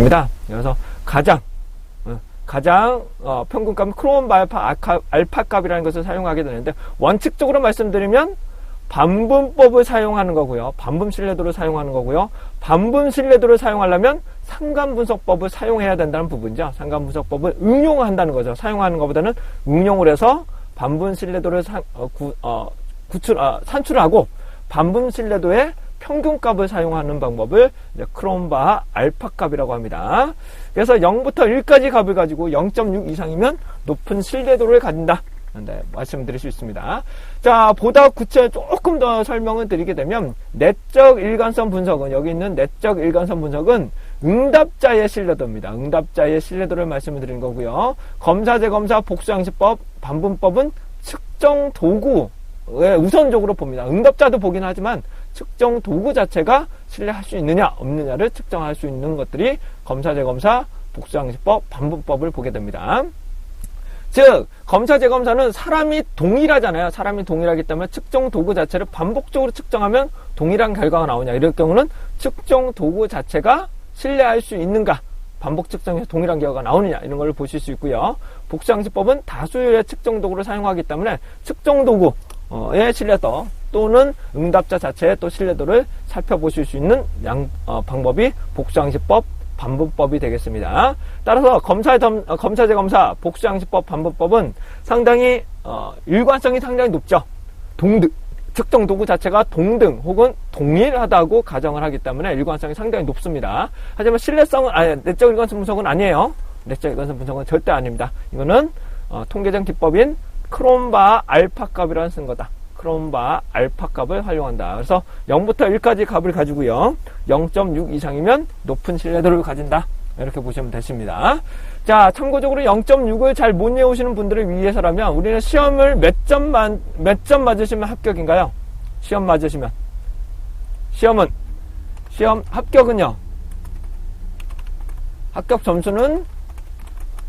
되겠습니다. 그래서 가장 평균값은 크롬바 알파 값이라는 것을 사용하게 되는데, 원칙적으로 말씀드리면 반분법을 사용하는 거고요. 반분 신뢰도를 사용하는 거고요. 반분 신뢰도를 사용하려면 상관분석법을 사용해야 된다는 부분이죠. 상관분석법을 응용한다는 거죠. 사용하는 것보다는 응용을 해서 반분 신뢰도를 산출하고 반분 신뢰도의 평균값을 사용하는 방법을 이제 크롬바 알파 값이라고 합니다. 그래서 0부터 1까지 값을 가지고 0.6 이상이면 높은 신뢰도를 가진다. 네, 말씀드릴 수 있습니다. 자, 보다 구체적으로 조금 더 설명을 드리게 되면, 내적 일관성 분석은, 여기 있는 내적 일관성 분석은 응답자의 신뢰도입니다. 응답자의 신뢰도를 말씀을 드리는 거고요. 검사, 재검사, 복수양식법, 반분법은 측정 도구에 우선적으로 봅니다. 응답자도 보긴 하지만 측정 도구 자체가 신뢰할 수 있느냐, 없느냐를 측정할 수 있는 것들이 검사, 재검사, 복수양식법, 반분법을 보게 됩니다. 즉, 검사, 재검사는 사람이 동일하잖아요. 사람이 동일하기 때문에 측정 도구 자체를 반복적으로 측정하면 동일한 결과가 나오냐. 이럴 경우는 측정 도구 자체가 신뢰할 수 있는가, 반복 측정해서 동일한 결과가 나오느냐, 이런 걸 보실 수 있고요. 복수양식법은 다수의 측정 도구를 사용하기 때문에 측정 도구의 신뢰도 또는 응답자 자체의 또 신뢰도를 살펴보실 수 있는 방법이 복수양식법, 반분법이 되겠습니다. 따라서 검사, 재검사, 복수양식법, 반분법은 상당히 일관성이 상당히 높죠. 측정 도구 자체가 동등 혹은 동일하다고 가정을 하기 때문에 일관성이 상당히 높습니다. 하지만 내적 일관성 분석은 아니에요. 내적 일관성 분석은 절대 아닙니다. 이거는 통계적 기법인 크롬바 알파 값이라는 쓴 거다. 크롬바 알파 값을 활용한다. 그래서 0부터 1까지 값을 가지고요. 0.6 이상이면 높은 신뢰도를 가진다. 이렇게 보시면 되십니다. 자, 참고적으로 0.6을 잘 못 외우시는 분들을 위해서라면, 우리는 시험을 몇 점 맞으시면 합격인가요? 시험 맞으시면. 시험 합격은요. 합격 점수는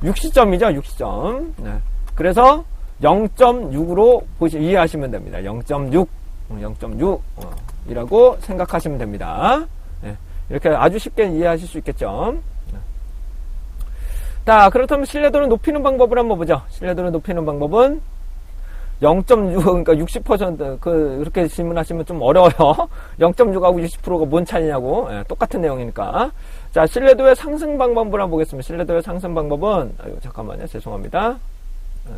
60점이죠. 60점. 네. 그래서 0.6으로 이해하시면 됩니다. 0.6이라고 생각하시면 됩니다. 네. 이렇게 아주 쉽게 이해하실 수 있겠죠. 네. 자, 그렇다면 신뢰도를 높이는 방법을 한번 보죠. 신뢰도를 높이는 방법은 0.6, 그러니까 60%, 그렇게 질문하시면 좀 어려워요. 0.6하고 60%가 뭔 차이냐고. 네, 똑같은 내용이니까. 자, 신뢰도의 상승 방법을 한번 보겠습니다. 신뢰도의 상승 방법은, 잠깐만요. 죄송합니다. 네.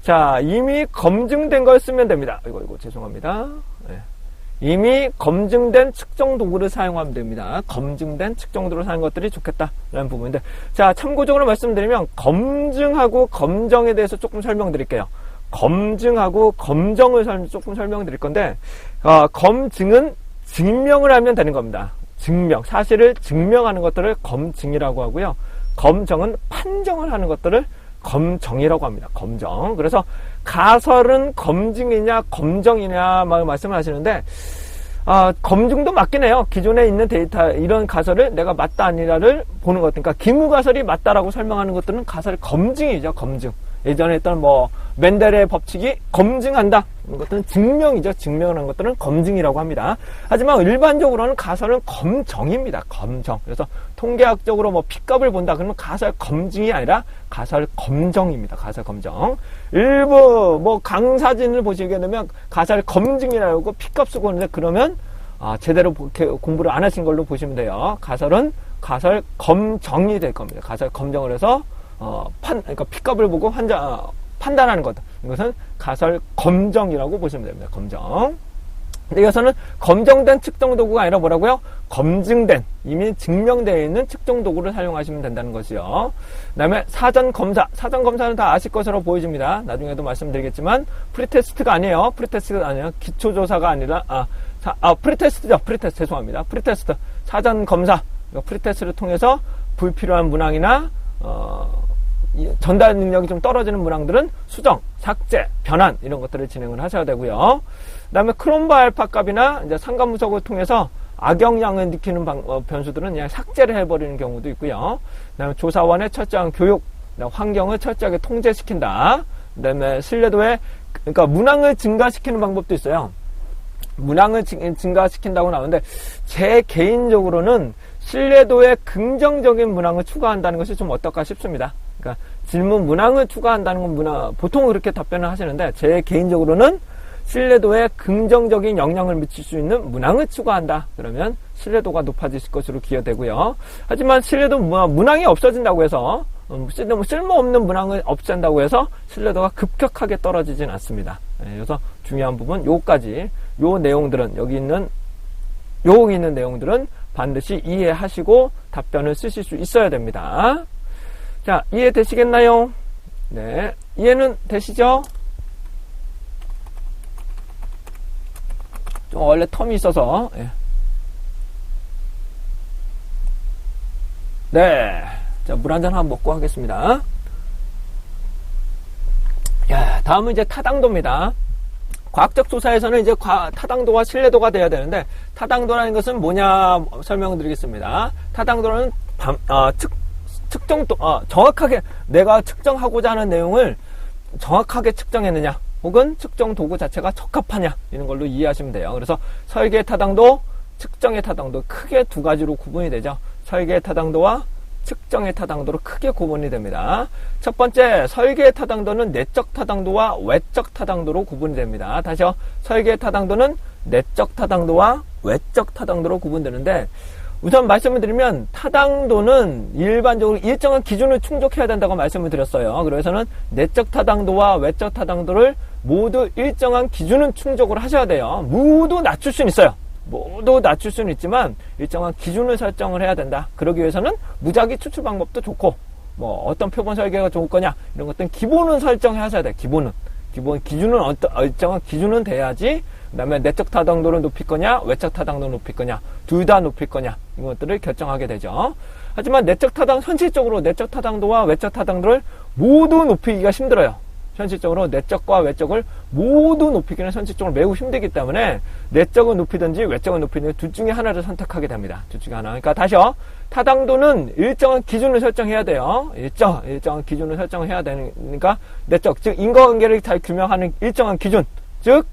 자, 이미 검증된 걸 쓰면 됩니다. 이거 죄송합니다. 네. 이미 검증된 측정 도구를 사용하면 됩니다. 검증된 측정 도구를 사용한 것들이 좋겠다라는 부분인데, 자, 참고적으로 말씀드리면 검증하고 검정에 대해서 조금 설명드릴게요. 검증하고 검정을 조금 설명드릴 건데, 검증은 증명을 하면 되는 겁니다. 사실을 증명하는 것들을 검증이라고 하고요. 검정은 판정을 하는 것들을 검정이라고 합니다. 검정. 그래서 가설은 검증이냐 검정이냐 말씀을 하시는데, 검증도 맞긴 해요. 기존에 있는 데이터, 이런 가설을 내가 맞다 아니라를 보는 것. 그러니까 기무가설이 맞다라고 설명하는 것들은 가설 검증이죠. 검증. 예전에 했던 멘델의 법칙이 검증한다. 이런 것들은 증명이죠. 증명을 한 것들은 검증이라고 합니다. 하지만 일반적으로는 가설은 검정입니다. 검정. 그래서 통계학적으로 P값을 본다. 그러면 가설 검증이 아니라 가설 검정입니다. 가설 검정. 일부 강사진을 보시게 되면 가설 검증이라고 P값 쓰고 있는데, 그러면 제대로 공부를 안 하신 걸로 보시면 돼요. 가설은 가설 검정이 될 겁니다. 가설 검정을 해서 그러니까 P값을 보고 판단하는 것. 이것은 가설 검정이라고 보시면 됩니다. 검정. 근데 이것은 검정된 측정 도구가 아니라 뭐라고요? 검증된, 이미 증명되어 있는 측정 도구를 사용하시면 된다는 것이요. 그 다음에 사전 검사. 사전 검사는 다 아실 것으로 보여집니다. 나중에도 말씀드리겠지만, 프리테스트가 아니에요. 프리테스트가 아니에요. 기초조사가 아니라, 프리테스트죠. 프리테스트. 죄송합니다. 프리테스트. 사전 검사. 프리테스트를 통해서 불필요한 문항이나, 전달 능력이 좀 떨어지는 문항들은 수정, 삭제, 변환 이런 것들을 진행을 하셔야 되고요. 그 다음에 크롬바 알파 값이나 이제 상관분석을 통해서 악영향을 느끼는 변수들은 그냥 삭제를 해버리는 경우도 있고요. 그 다음에 조사원의 철저한 교육, 환경을 철저하게 통제시킨다. 그 다음에 신뢰도에, 그러니까 문항을 증가시키는 방법도 있어요. 문항을 증가시킨다고 나오는데, 제 개인적으로는 신뢰도에 긍정적인 문항을 추가한다는 것이 좀 어떨까 싶습니다. 그러니까 질문 문항을 추가한다는 건 보통 그렇게 답변을 하시는데 제 개인적으로는 신뢰도에 긍정적인 영향을 미칠 수 있는 문항을 추가한다. 그러면 신뢰도가 높아질 것으로 기여되고요. 하지만 신뢰도 문항이 없어진다고 해서 쓸모없는 문항을 없앤다고 해서 신뢰도가 급격하게 떨어지진 않습니다. 그래서 중요한 부분 요까지 요 내용들은 여기 있는 내용들은 반드시 이해하시고 답변을 쓰실 수 있어야 됩니다. 자, 이해되시겠나요? 네, 이해는 되시죠? 좀 원래 텀이 있어서 네, 자, 물 한잔 한번 먹고 하겠습니다. 야, 다음은 이제 타당도입니다. 과학적 조사에서는 이제 타당도와 신뢰도가 돼야 되는데 타당도라는 것은 뭐냐 설명을 드리겠습니다. 타당도는 정확하게 내가 측정하고자 하는 내용을 정확하게 측정했느냐 혹은 측정 도구 자체가 적합하냐 이런 걸로 이해하시면 돼요. 그래서 설계의 타당도, 측정의 타당도 크게 두 가지로 구분이 되죠. 설계의 타당도와 측정의 타당도로 크게 구분이 됩니다. 첫 번째, 설계의 타당도는 내적 타당도와 외적 타당도로 구분이 됩니다. 다시요. 설계의 타당도는 내적 타당도와 외적 타당도로 구분되는데 우선 말씀을 드리면 타당도는 일반적으로 일정한 기준을 충족해야 된다고 말씀을 드렸어요. 그래서는 내적 타당도와 외적 타당도를 모두 일정한 기준은 충족을 하셔야 돼요. 모두 낮출 수는 있어요. 모두 낮출 수는 있지만 일정한 기준을 설정을 해야 된다. 그러기 위해서는 무작위 추출 방법도 좋고 뭐 어떤 표본 설계가 좋을 거냐 이런 것들은 기본은 설정하셔야 돼. 기본은 기준은 일정한 기준은 돼야지. 그 다음에 내적 타당도를 높일 거냐 외적 타당도를 높일 거냐 둘 다 높일 거냐 이런 것들을 결정하게 되죠. 하지만 현실적으로 내적 타당도와 외적 타당도를 모두 높이기가 힘들어요. 현실적으로 내적과 외적을 모두 높이기는 현실적으로 매우 힘들기 때문에 내적을 높이든지 외적을 높이든지 둘 중에 하나를 선택하게 됩니다. 둘 중에 하나. 그러니까 다시요. 타당도는 일정한 기준을 설정해야 돼요. 일정한 기준을 설정해야 되니까 내적, 즉 인과관계를 잘 규명하는 일정한 기준, 즉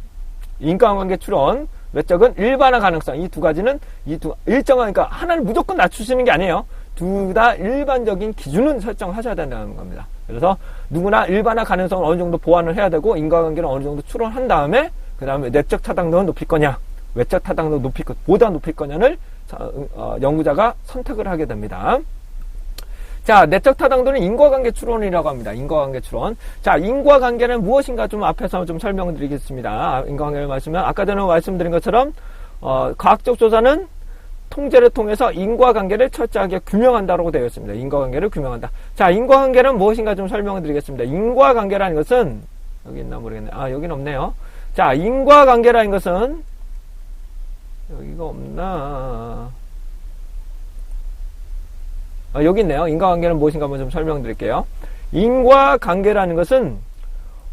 인과관계 추론, 외적은 일반화 가능성. 이 두 가지는 일정한, 그러니까 하나를 무조건 낮추시는 게 아니에요. 둘 다 일반적인 기준은 설정하셔야 된다는 겁니다. 그래서 누구나 일반화 가능성을 어느 정도 보완을 해야 되고 인과관계를 어느 정도 추론한 다음에 그 다음에 내적 타당도는 높일 거냐 외적 타당도 보다 높일 거냐를 연구자가 선택을 하게 됩니다. 자, 내적 타당도는 인과관계 추론이라고 합니다. 인과관계 추론. 자, 인과관계는 무엇인가 좀 앞에서 좀 설명을 드리겠습니다. 인과관계를 말씀하면 아까 전에 말씀드린 것처럼 과학적 조사는 통제를 통해서 인과관계를 철저하게 규명한다고 되어 있습니다. 인과관계를 규명한다. 자, 인과관계는 무엇인가 좀 설명을 드리겠습니다. 인과관계라는 것은 여기 있나 모르겠네요. 여기는 없네요. 자, 인과관계라는 것은 여기가 없나? 여기 있네요. 인과관계는 무엇인가 한번 좀 설명드릴게요. 인과관계라는 것은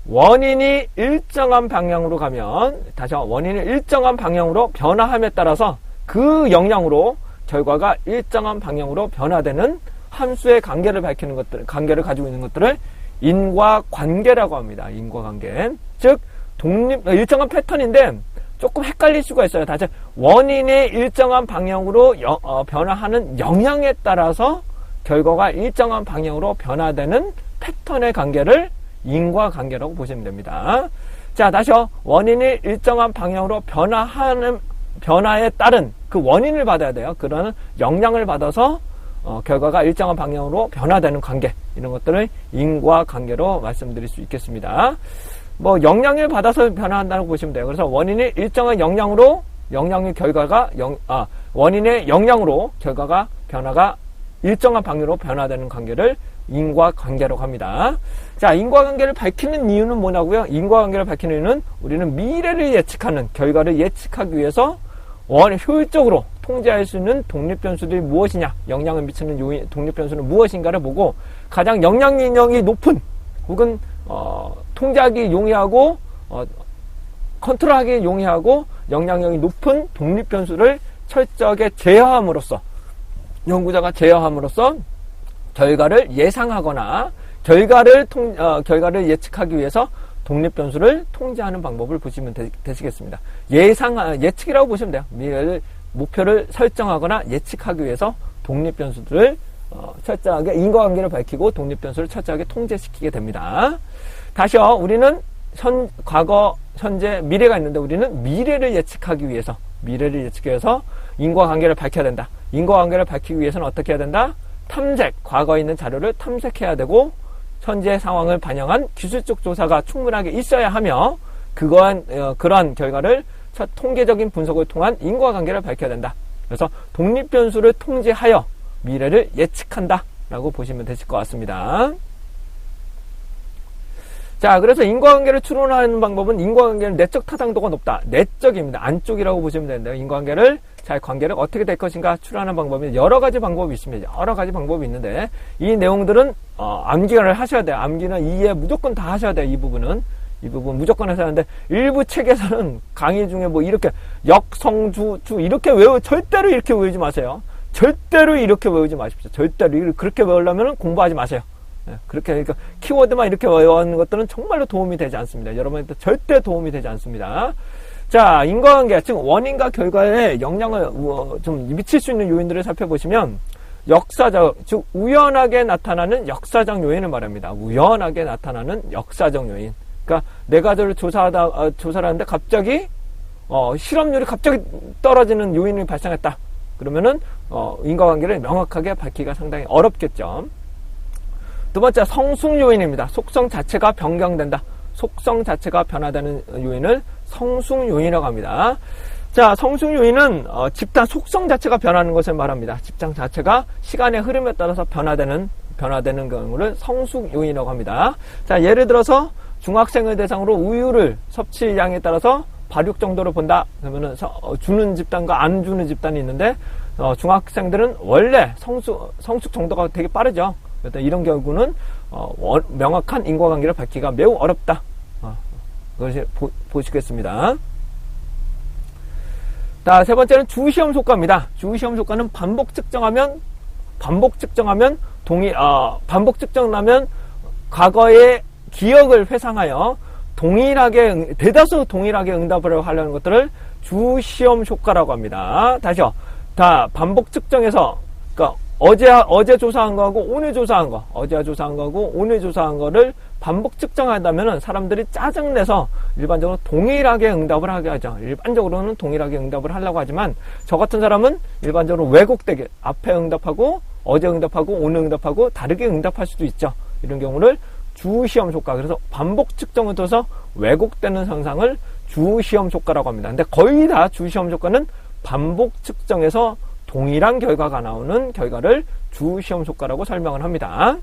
원인이 일정한 방향으로 가면 다시 한번 원인이 일정한 방향으로 변화함에 따라서 그 영향으로 결과가 일정한 방향으로 변화되는 함수의 관계를 밝히는 것들, 관계를 가지고 있는 것들을 인과관계라고 합니다. 인과관계. 즉, 일정한 패턴인데 조금 헷갈릴 수가 있어요. 다시 원인의 일정한 방향으로 변화하는 영향에 따라서 결과가 일정한 방향으로 변화되는 패턴의 관계를 인과관계라고 보시면 됩니다. 자, 다시요. 원인이 일정한 방향으로 변화에 따른 그 원인을 받아야 돼요. 그런 영향을 받아서 결과가 일정한 방향으로 변화되는 관계, 이런 것들을 인과관계로 말씀드릴 수 있겠습니다. 영향을 받아서 변화한다고 보시면 돼요. 그래서 원인이 일정한 영향으로 원인의 영향으로 결과가 변화가 일정한 방향으로 변화되는 관계를 인과관계라고 합니다. 자, 인과관계를 밝히는 이유는 뭐냐고요? 인과관계를 밝히는 이유는 우리는 미래를 예측하는, 결과를 예측하기 위해서 효율적으로 통제할 수 있는 독립변수들이 무엇이냐, 영향을 미치는 독립변수는 무엇인가를 보고 가장 영향력이 높은 혹은 통제하기 용이하고 컨트롤하기 용이하고 영향력이 높은 독립변수를 철저하게 제어함으로써, 연구자가 제어함으로써 결과를 예상하거나 결과를 예측하기 위해서 독립변수를 통제하는 방법을 보시면 되시겠습니다. 예측이라고 보시면 돼요. 목표를 설정하거나 예측하기 위해서 독립변수들을 철저하게 인과관계를 밝히고 독립변수를 철저하게 통제시키게 됩니다. 다시요. 우리는 과거, 현재, 미래가 있는데 우리는 미래를 예측하기 위해서 인과관계를 밝혀야 된다. 인과관계를 밝히기 위해서는 어떻게 해야 된다? 탐색, 과거에 있는 자료를 탐색해야 되고 현재 상황을 반영한 기술적 조사가 충분하게 있어야 하며 그러한 결과를 통계적인 분석을 통한 인과관계를 밝혀야 된다. 그래서 독립변수를 통제하여 미래를 예측한다 라고 보시면 되실 것 같습니다. 자, 그래서 인과관계를 추론하는 방법은 인과관계는 내적 타당도가 높다. 내적입니다. 안쪽이라고 보시면 되는데요. 인과관계를 관계를 어떻게 될 것인가 추론하는 방법이 여러 가지 방법이 있습니다. 여러 가지 방법이 있는데 이 내용들은 암기를 하셔야 돼요. 암기는 이해 무조건 다 하셔야 돼요. 이 부분 무조건 하셔야 하는데 일부 책에서는 강의 중에 뭐 이렇게 역성주 이렇게 절대로 이렇게 외우지 마세요. 절대로 이렇게 외우지 마십시오. 절대로 그렇게 외우려면 공부하지 마세요. 그러니까 키워드만 이렇게 외우는 것들은 정말로 도움이 되지 않습니다. 여러분한테 절대 도움이 되지 않습니다. 자, 인과관계, 즉 원인과 결과에 영향을 좀 미칠 수 있는 요인들을 살펴보시면 역사적, 즉 우연하게 나타나는 역사적 요인을 말합니다. 우연하게 나타나는 역사적 요인. 그러니까 내과들을 조사를 하는데 갑자기 실업률이 갑자기 떨어지는 요인이 발생했다. 그러면은 인과관계를 명확하게 밝히기가 상당히 어렵겠죠. 두 번째, 성숙 요인입니다. 속성 자체가 변경된다. 속성 자체가 변화되는 요인을 성숙 요인이라고 합니다. 자, 성숙 요인은 집단 속성 자체가 변하는 것을 말합니다. 집단 자체가 시간의 흐름에 따라서 변화되는 경우를 성숙 요인이라고 합니다. 자, 예를 들어서 중학생을 대상으로 우유를 섭취량에 따라서 발육 정도를 본다. 그러면은 주는 집단과 안 주는 집단이 있는데 중학생들은 원래 성숙 정도가 되게 빠르죠. 이런 경우는 명확한 인과관계를 밝히기가 매우 어렵다. 그것이 보시겠습니다. 자, 세 번째는 주시험 효과입니다. 주시험 효과는 반복 측정하면 과거의 기억을 회상하여 대다수 동일하게 응답을 하려는 것들을 주시험 효과라고 합니다. 다시요. 반복 측정해서, 그러니까 어제 조사한 거하고 오늘 조사한 거를 반복 측정한다면은 사람들이 짜증내서 일반적으로 동일하게 응답을 하게 하죠. 일반적으로는 동일하게 응답을 하려고 하지만 저 같은 사람은 일반적으로 왜곡되게 앞에 응답하고 어제 응답하고 오늘 응답하고 다르게 응답할 수도 있죠. 이런 경우를 주시험 효과. 그래서 반복 측정을 통해서 왜곡되는 현상을 주시험 효과라고 합니다. 근데 거의 다 주시험 효과는 반복 측정에서 동일한 결과가 나오는 결과를 주시험 효과라고 설명을 합니다.